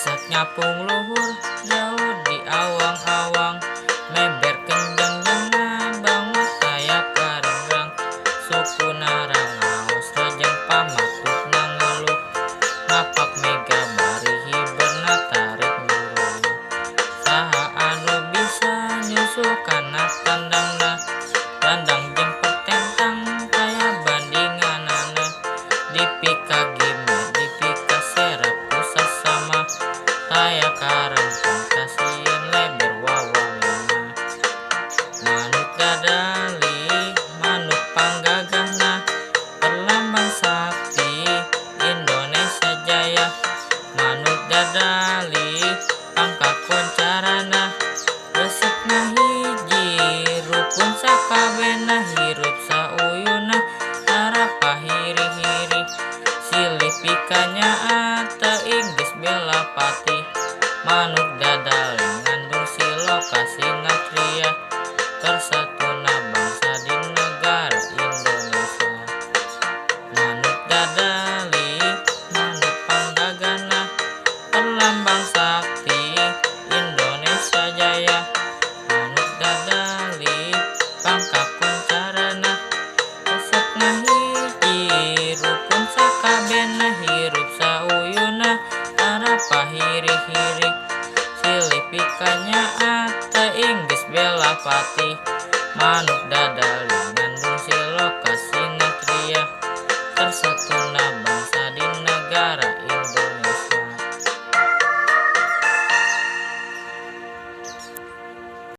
Asak nyapung luhur jauh di awang-awang, meber kenjang jana bangun saya karengrang. Suku narangaos rajang pamatuk nangeluh, napak mega bari hiberna tarik buru. Saha anu bisa nyusul kana tandangna, randang jeung pertentang kaya bandinganana. Dipika gime dipika serap usah sama, taya karempong kasieun leber wawangana. Manuk dadali manuk panggagahna, perlambang sakti Indonesia Jaya. Manuk dadali pangkakon carana, resepna hiji rukun sakabehna, hirup sauyuna harapa hiri-hiri. Silih pikanya teuing geus bela pati, manuk dadali ngandung siloka sinatria, persatuna bangsa di negara Indonesia. Manuk dadali manuk panggagana, perlambang sakti Indonesia Jaya. Manuk dadali pangkakon carana, resepna hiji rukun sakabehna, hirup sauyuna harapa hiri-hiri. Silih pikanya teuing geus bela pati, manuk dadali